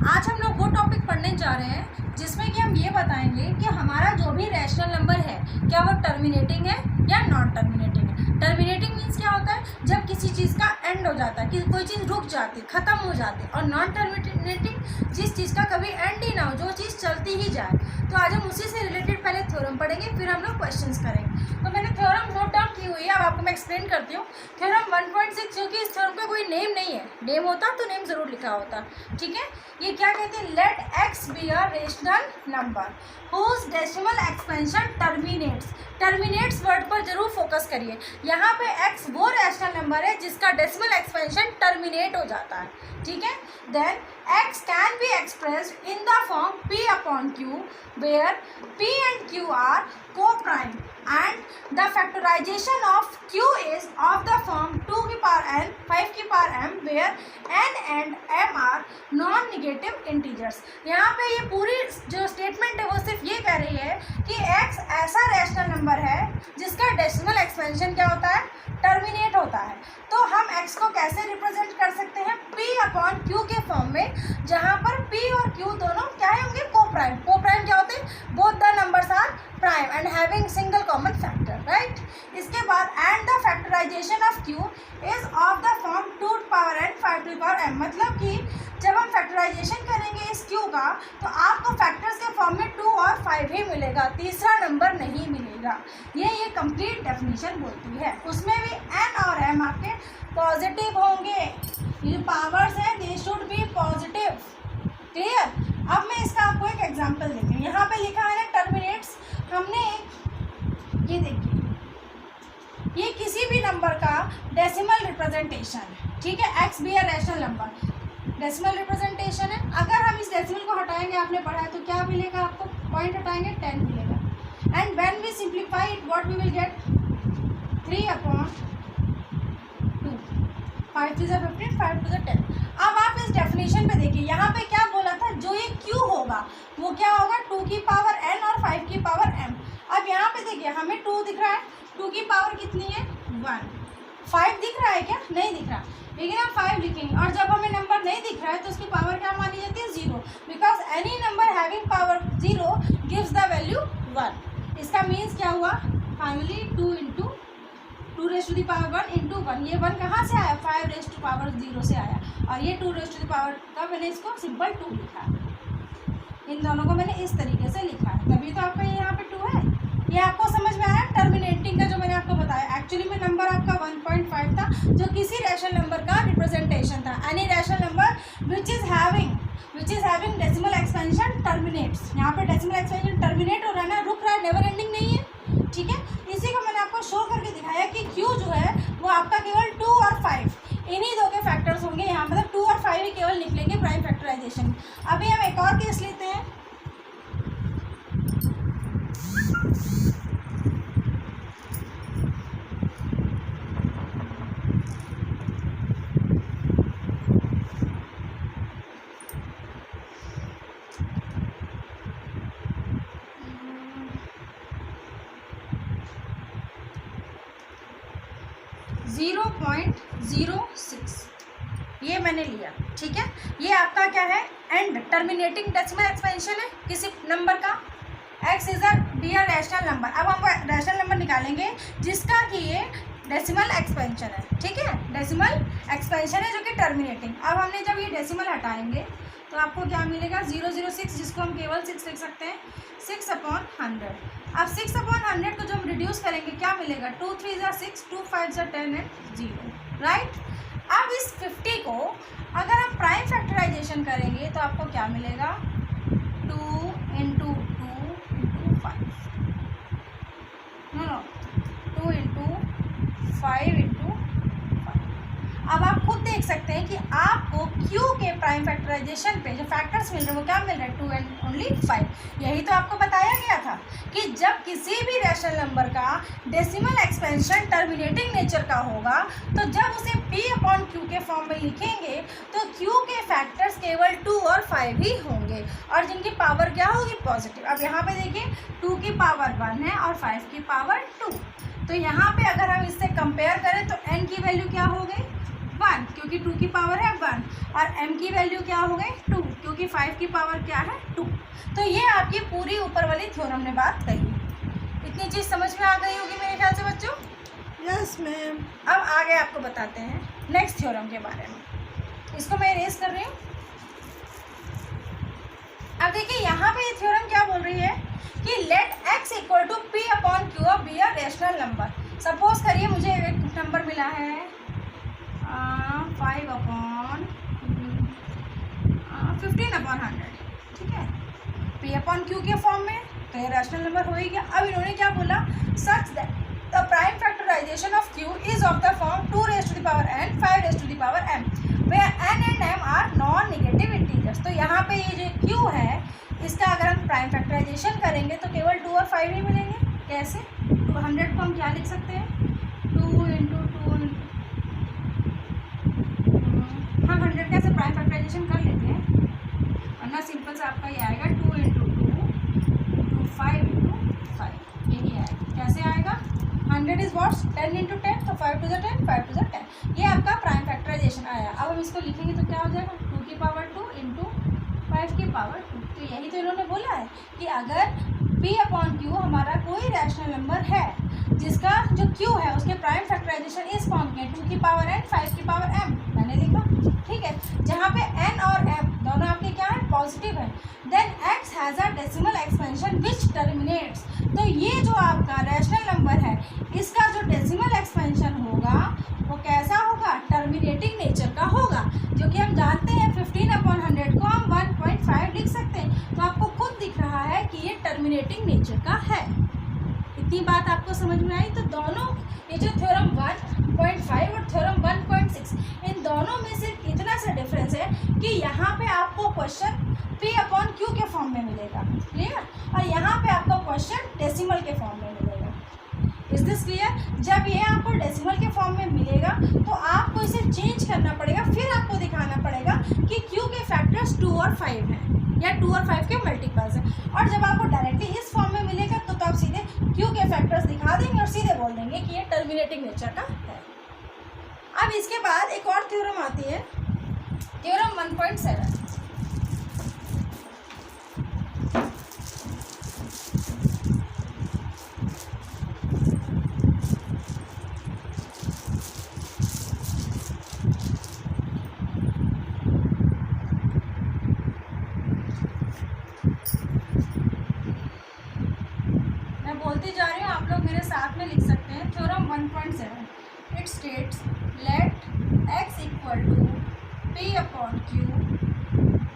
आज हम लोग वो टॉपिक पढ़ने जा रहे हैं जिसमें कि हम ये बताएंगे कि हमारा जो भी रैशनल नंबर है क्या वो टर्मिनेटिंग है या नॉन टर्मिनेटिंग है। टर्मिनेटिंग मीन्स क्या होता है, जब किसी चीज़ का एंड हो जाता है, कि कोई चीज़ रुक जाती है, ख़त्म हो जाती है। और नॉन टर्मिनेटिंग जिस चीज़ का कभी एंड ही ना हो, जो चीज़ चलती ही जाए। तो आज हम उसी से रिलेटेड पहले थ्योरम पढ़ेंगे, फिर हम लोग क्वेश्चंस करेंगे। तो मैंने थ्योरम नोट डाउन की हुई है, अब आपको मैं एक्सप्लेन करती हूँ। थ्योरम 1.6, क्योंकि इस थ्योरम का कोई नेम नहीं है, नेम होता तो नेम ज़रूर लिखा होता, ठीक है। ये क्या कहते हैं, let x be a rational number whose decimal expansion terminates. Terminates word पर जरूर फोकस करिए। यहाँ पे एक्स वो रैशनल नंबर है जिसका डेसिमल एक्सपेंशन टर्मिनेट हो जाता है, ठीक है। Then x can be expressed in the form p upon q where p and q are coprime and the factorization of q is of the form 2 की power n 5 की power m where n and m are non negative integers। यहाँ पे ये पूरी जो statement है वो सिर्फ ये कह रही है कि x ऐसा रैशनल नंबर है जिसका डेसिमल एक्सपेंशन क्या होता है, टर्मिनेट होता है। तो हम x को कैसे रिप्रेजेंट कर सकते हैं, p अपॉन q के फॉर्म में, जहाँ पर p और q दोनों क्या होंगे, को प्राइम। को प्राइम क्या होते हैं, both the numbers are prime and having single common factor, right. इसके बाद and the factorisation of q is of the form 2 to power n 5 to power m। मतलब कि जब हम फैक्टराइजेशन करेंगे इस q का तो आपको फैक्टर्स के फॉर्म में 2 और 5 ही मिलेगा, तीसरा नंबर नहीं मिलेगा। ये कंप्लीट डेफिनेशन बोलती है। उसमें भी n और m आपके पॉजिटिव होंगे, ये पावर्स हैं, they should be positive, clear. अब मैं इसका आपको एक एग्जांपल देती हूँ। यहाँ पे लिखा है ना टर्मिनेट्स, हमने ये देखिए, ये किसी भी नंबर का डेसिमल रिप्रेजेंटेशन है, ठीक है। X be a rational number, decimal representation है। अगर हम इस डेसिमल को हटाएंगे, आपने पढ़ा है, तो क्या मिलेगा आपको, पॉइंट हटाएंगे 10 मिलेगा। And when we simplify it what we will get 3 upon 2, 5 to the 15, 5 to the 10। अब आप इस डेफिनेशन पे देखिए, यहाँ पे क्या बोला था, जो ये q होगा वो क्या होगा, 2 की पावर n और 5 की पावर m। अब यहाँ पे देखिए, हमें 2 दिख रहा है, 2 की पावर कितनी है, 1। 5 दिख रहा है क्या, नहीं दिख रहा, लेकिन हम 5 लिखेंगे। और जब हमें नंबर नहीं दिख रहा है तो उसकी पावर क्या मानी जाती है, 0, because any number having power 0 gives the value 1। इसका मीन्स क्या हुआ, finally 2 into 2 raise to the power 1 into 1। ये 1 कहाँ से आया, 5 रेज़ टू पावर 0 से आया, और ये 2 रेज़ टू द पावर का मैंने इसको सिंपल 2 लिखा है। इन दोनों को मैंने इस तरीके से लिखा है, तभी तो आपका ये यहाँ पे 2 है। ये आपको समझ में आया टर्मिनेटिंग का, जो मैंने आपको बताया। एक्चुअली में नंबर आपका 1.5 था, जो किसी रैशनल नंबर का रिप्रेजेंटेशन था। Any rational number which is having decimal expansion terminates. यहाँ पे डेसिमल एक्सपेंशन टर्मिनेट हो रहा है ना, रुक रहा है, नेवर एंडिंग नहीं है, ठीक है। इसी को मैंने आपको शो करके दिखाया कि q जो है वो आपका केवल 2 और 5 इन्हीं दो के फैक्टर्स होंगे। यहाँ मतलब 2 और 5 ही केवल निकलेंगे प्राइम फैक्टराइजेशन। अभी हम एक और केस लेते हैं। ये मैंने लिया, ठीक है। ये आपका क्या है, एंड टर्मिनेटिंग डेसिमल एक्सपेंशन है किसी नंबर का। x is a rational number. अब हम रैशनल नंबर निकालेंगे जिसका कि ये डेसिमल एक्सपेंशन है, ठीक है, डेसिमल एक्सपेंशन है जो कि टर्मिनेटिंग। अब हमने जब ये डेसिमल हटाएंगे तो आपको क्या मिलेगा, 006, जिसको हम केवल 6 लिख सकते हैं, 6 अपॉन 100। अब 6 अपॉन 100 को जब हम रिड्यूस करेंगे क्या मिलेगा, 2 3 ज़ा 6, 2 5 ज़ा 10 एंड 0, राइट। अब इस 50 को अगर हम प्राइम फैक्टराइजेशन करेंगे तो आपको क्या मिलेगा, 2 into 2 into 5, no 2 into 5 into 5। अब आप खुद देख सकते हैं कि आपको q के प्राइम फैक्टराइजेशन पे जो फैक्टर्स मिल रहे हैं वो क्या मिल रहे हैं, 2 एंड ओनली 5। यही तो आपको बताया गया था कि जब किसी भी रैशनल नंबर का डेसिमल एक्सपेंशन टर्मिनेटिंग नेचर का होगा तो जब उसे p अपॉन q के फॉर्म में लिखेंगे तो q के फैक्टर्स केवल 2 और 5 ही होंगे, और जिनकी पावर क्या होगी, पॉजिटिव। अब यहाँ पे देखिए, 2 की पावर 1 है और 5 की पावर 2। तो यहाँ पे अगर हम इससे कंपेयर करें तो n की वैल्यू क्या हो गई, 1 क्योंकि 2 की पावर है 1, और m की वैल्यू क्या हो गई 2 क्योंकि 5 की पावर क्या है 2। तो ये आपकी पूरी ऊपर वाली थ्योरम ने बात कही। इतनी चीज़ समझ में आ गई होगी मेरे ख्याल से बच्चों। Yes ma'am. अब आगे आपको बताते हैं नेक्स्ट थ्योरम के बारे में। इसको मैं इरेज कर रही हूँ। अब देखिए यहाँ पे ये थ्योरम क्या बोल रही है कि let x equal to p upon q of be a rational number. Suppose करिए मुझे एक नंबर मिला है 5 अपॉन 15/100, ठीक है, p अपॉन क्यू के फॉर्म में, तो ये रैशनल नंबर हो ही गया। अब इन्होंने क्या बोला, such that the prime factorisation of q is of the form 2 raised to the power n 5 raised to the power m where n and m are non negative integers. तो यहाँ पे ये जो q है इसका अगर हम प्राइम फैक्टराइजेशन करेंगे तो केवल 2 और 5 ही मिलेंगे। कैसे, 200 को हम क्या लिख सकते हैं 2 इंटू 2, हम 100 का ऐसे प्राइम फैक्टराइजेशन कर लेते हैं, वरना सिंपल से आपका ये आएगा 2 इंटू 2 5 इंटू 5, यही आएगा। कैसे आएगा, 100 इज वॉट्स 10 इंटू 10, तो 5 टू द 10 5 टू द 10, ये आपका प्राइम फैक्टराइजेशन आया। अब हम इसको लिखेंगे तो क्या हो जाएगा 2 की पावर 2 इंटू 5 की पावर 2। तो यही तो इन्होंने बोला है कि अगर p अपॉन क्यू हमारा कोई रैशनल नंबर है जिसका जो q है उसके प्राइम फैक्टराइजेशन इस फॉर्म के 2 की पावर n 5 की पावर m, मैंने लिखा, ठीक है, जहाँ पे n और m दोनों आपके क्या है पॉजिटिव है, then x has a decimal expansion which terminates. तो ये जो आपका रैशनल नंबर है इसका जो डेसिमल एक्सपेंशन होगा वो कैसा होगा, टर्मिनेटिंग नेचर का होगा, जो कि हम जानते हैं 15/100 को हम 1.5 लिख सकते हैं। तो आपको खुद दिख रहा है कि ये टर्मिनेटिंग नेचर का है। इतनी बात आपको समझ में आई। तो दोनों ये जो थ्योरम 1.5 और थ्योरम 1.6 इन दोनों में सिर्फ इतना सा डिफरेंस है कि यहाँ पे आपको क्वेश्चन p अपॉन क्यू के फॉर्म में मिलेगा, क्लियर, और यहाँ पे आपको क्वेश्चन डेसिमल के फॉर्म में मिलेगा। Is this clear. जब ये आपको डेसिमल के फॉर्म में मिलेगा तो आपको इसे चेंज करना पड़ेगा, फिर आपको दिखाना पड़ेगा कि q के फैक्टर्स 2 और 5 हैं या 2 और 5 के मल्टीपल्स हैं। और जब आपको डायरेक्टली इस फॉर्म में मिलेगा तो आप सीधे q के फैक्टर्स दिखा देंगे और सीधे बोल देंगे कि ये टर्मिनेटिंग नेचर का है। अब इसके बाद एक और थ्योरम आती है, थ्योरम 1.7। बोलती जा रही हूँ, आप लोग मेरे साथ में लिख सकते हैं। Theorem 1.7 it states let x equal to p upon q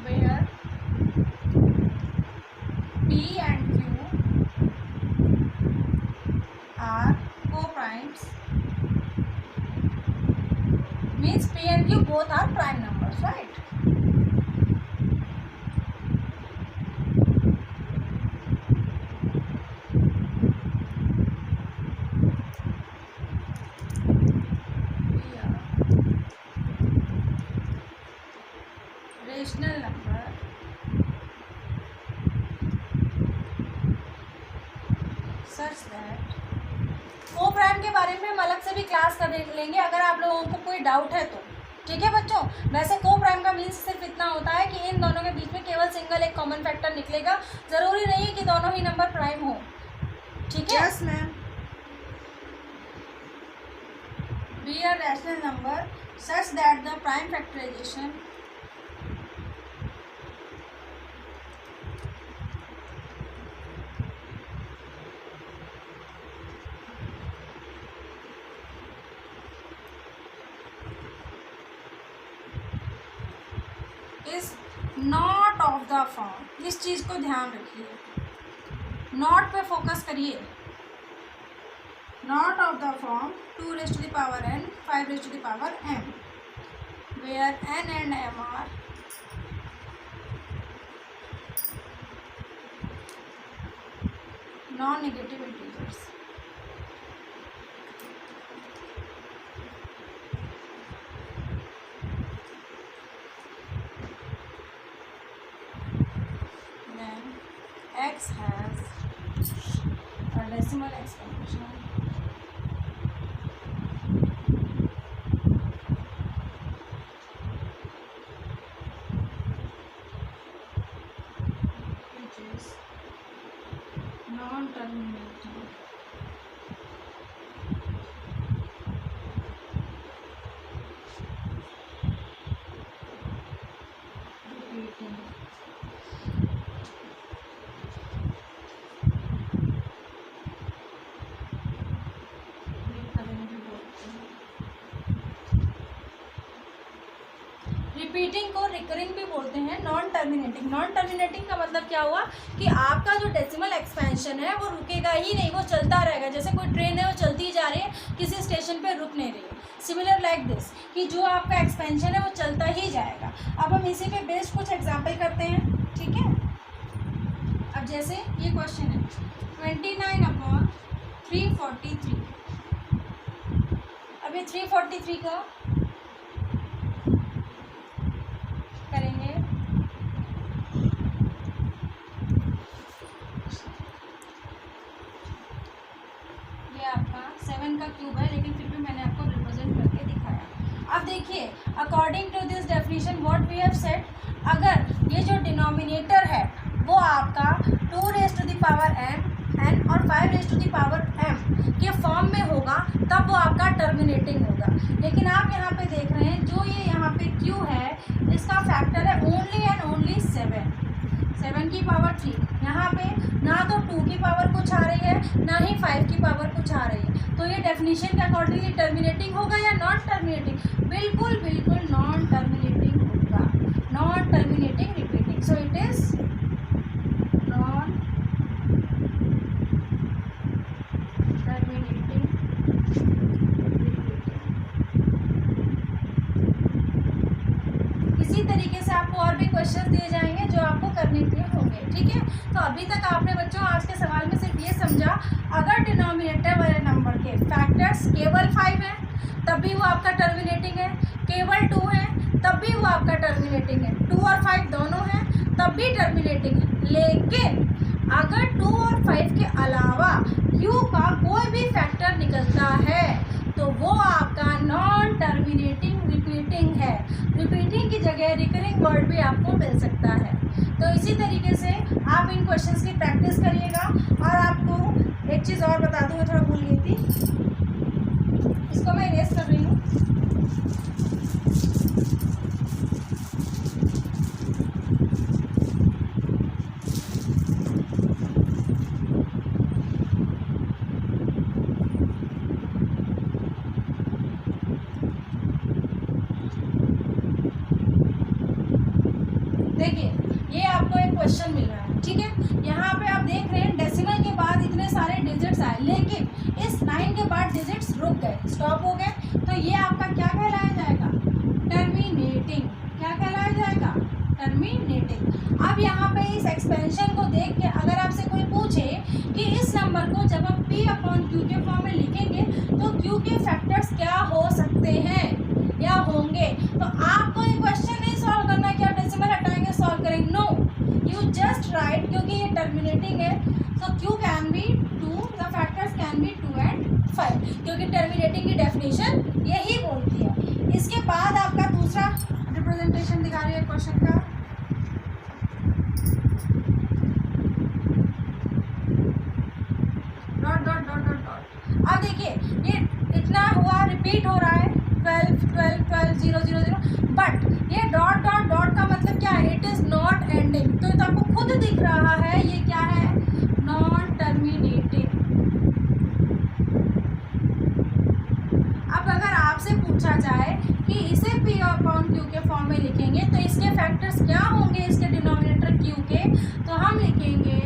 where p and q are co-primes, means p and q both are prime numbers, right? Rational number such that को प्राइम के बारे में हम अलग से भी क्लास कर लेंगे अगर आप लोगों को कोई डाउट है तो, ठीक है बच्चों। वैसे को प्राइम का मीन्स सिर्फ इतना होता है कि इन दोनों के बीच में केवल सिंगल एक कॉमन फैक्टर निकलेगा, जरूरी नहीं है कि दोनों ही नंबर प्राइम हो, ठीक है। Yes ma'am. Be a rational number such that the prime factorisation is not of the form. इस चीज़ को ध्यान रखिए, नॉट पे फोकस करिए। Not of the form 2 raised to the power n 5 raised to the power m where n and m are non-negative integers. X has a decimal expansion repeating को recurring भी बोलते हैं। नॉन टर्मिनेटिंग, नॉन टर्मिनेटिंग का मतलब क्या हुआ कि आपका जो डेसिमल एक्सपेंशन है वो रुकेगा ही नहीं, वो चलता रहेगा। जैसे कोई ट्रेन है वो चलती जा रही है, किसी स्टेशन पे रुक नहीं रही है। सिमिलर लाइक दिस कि जो आपका एक्सपेंशन है वो चलता ही जाएगा। अब हम इसी पे बेस्ड कुछ एग्जाम्पल करते हैं, ठीक है। अब जैसे ये क्वेश्चन है 29/343। अब ये 343 का करेंगे। ये आपका 7 का क्यूब है, लेकिन फिर भी मैंने आपको रिप्रेजेंट करके दिखाया। अब देखिए, according to this definition what we have said, अगर ये जो डिनोमिनेटर है वो आपका 2n और 5m के फॉर्म में होगा, तब वो आपका टर्मिनेटिंग होगा। लेकिन आप यहाँ पे देख रहे हैं जो ये यहाँ पे q है, इसका फैक्टर है ओनली एंड ओनली 7 की पावर 3। यहाँ पे ना तो 2 की पावर कुछ आ रही है, ना ही 5 की पावर कुछ आ रही है। तो ये डेफिनेशन के अकॉर्डिंगली टर्मिनेटिंग होगा या नॉन टर्मिनेटिंग? बिल्कुल बिल्कुल नॉन टर्मिनेटिंग होगा, non terminating repeating. So it is non terminating इसी तरीके से आपको और भी क्वेश्चन दिए जाएंगे जो आपको करने के लिए होंगे, ठीक है। तो अभी तक आपने बच्चों आज के सवाल में सिर्फ ये समझा, अगर डिनोमिनेटर वाले नंबर के फैक्टर्स केवल 5 हैं तब भी वो आपका टर्मिनेटिंग है, केवल 2 है तब भी वो आपका टर्मिनेटिंग है, 2 और 5 दोनों हैं तब भी टर्मिनेटिंग है। लेकिन अगर 2 और 5 के अलावा q का कोई भी फैक्टर निकलता है तो वो आपका नॉन टर्मिनेटिंग रिपीटिंग है। रिपीटिंग की जगह रिकरिंग वर्ड भी आपको मिल सकता है। तो इसी तरीके से आप इन क्वेश्चंस की प्रैक्टिस करिएगा। और आपको एक चीज़ और बता दूँ, मैं थोड़ा भूल गई थी, इसको मैं इरेज कर रही हूँ। देखिए, ये आपको एक क्वेश्चन मिल रहा है, ठीक है। यहाँ पे आप देख रहे हैं डेसिमल के बाद इतने सारे डिजिट्स आए, लेकिन इस 9 के बाद डिजिट्स रुक गए, स्टॉप हो गए। तो ये आपका क्या कहलाया जाएगा? टर्मिनेटिंग। क्या कहलाया जाएगा? टर्मिनेटिंग। अब यहाँ पे इस एक्सपेंशन को देख के अगर आपसे कोई पूछे कि इस नंबर को जब हम p/q के फॉर्म में लिखेंगे तो q के फैक्टर्स क्या हो सकते हैं या होंगे, तो आपको ये क्वेश्चन नहीं सॉल्व करना है कि आप डेसिमल हटाएंगे सॉल्व करेंगे, नो, यू जस्ट राइट, क्योंकि ये टर्मिनेटिंग है। सो q can be 2, the factors can be 2 and 5, क्योंकि टर्मिनेटिंग की डेफिनेशन यही बोलती है। इसके बाद आपका दूसरा रिप्रेजेंटेशन दिखा रही है क्वेश्चन का, dot dot dot dot dot. अब देखिए, ये इतना हुआ, रिपीट हो रहा है 12 12 12 0 0 0, बट ये डॉट डॉट डॉट का मतलब क्या है? It is not ending. तो आपको खुद दिख रहा है ये क्या है? Non terminating. अब अगर आपसे पूछा जाए कि इसे p/q के फॉर्म में लिखेंगे तो इसके फैक्टर्स क्या होंगे, इसके डिनोमिनेटर q के, तो हम लिखेंगे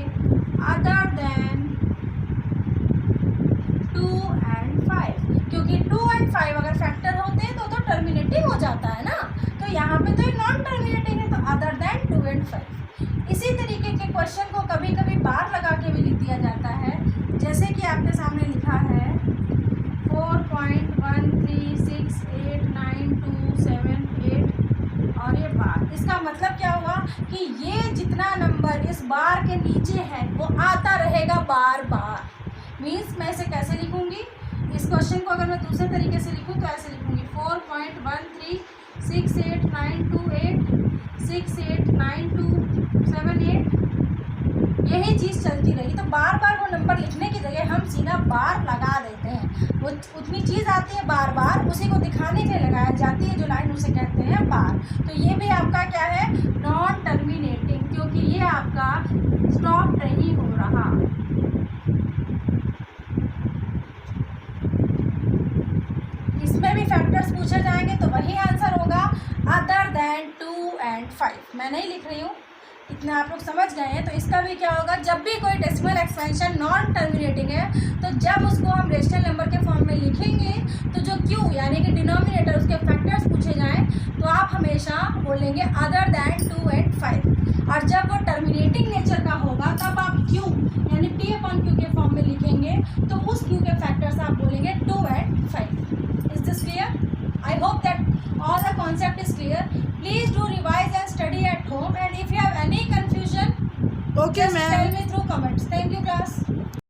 अदर देन 2 and 5, क्योंकि 2 and 5 अगर फैक्टर होते हैं तो टर्मिनेटिंग हो जाता है ना। तो यहाँ पे तो ये नॉन टर्मिनेटिंग है, तो अदर देन 2 and 5। इसी तरीके के क्वेश्चन को कभी कभी बार लगा के भी लिख दिया जाता है, जैसे कि आपके सामने लिखा है 4.1368927 और ये बार। इसका मतलब क्या हुआ कि ये जितना नंबर इस बार के नीचे है वो आता रहेगा बार बार। मीन्स मैं इसे कैसे लिखूंगी, इस क्वेश्चन को अगर मैं दूसरे तरीके से लिखूं तो ऐसे लिखूंगी 4.1368928689278, यही चीज़ चलती रही। तो बार बार वो नंबर लिखने की जगह हम सीधा बार लगा देते हैं, वो उतनी चीज़ आती है बार बार, उसी को दिखाने के लिए लगाया जाती है जो लाइन, उसे कहते हैं बार। तो ये भी आपका क्या है? नॉन टर्मिनेटिंग, क्योंकि ये आपका स्टॉप नहीं हो रहा। इसमें भी फैक्टर्स पूछे जाएंगे तो वही आंसर होगा, अदर देन 2 and 5। मैं नहीं लिख रही हूँ, इतना आप लोग समझ गए हैं। तो इसका भी क्या होगा, जब भी कोई डेसिमल एक्सपेंशन नॉन टर्मिनेटिंग है तो जब उसको हम रेशनल नंबर के फॉर्म में लिखेंगे तो जो क्यू यानी कि डिनोमिनेटर उसके फैक्टर्स पूछे जाएं तो आप हमेशा बोलेंगे अदर दैन 2 and 5। और जब वो टर्मिनेटिंग नेचर का होगा तब आप क्यू यानी P/Q के फॉर्म में लिखेंगे तो उस क्यू के फैक्टर्स आप बोलेंगे 2 and 5। Is this clear? I hope that all the concept is clear. Please do revise and study at home, and if you have any confusion, Okay, just ma'am. tell me through comments. Thank you, class.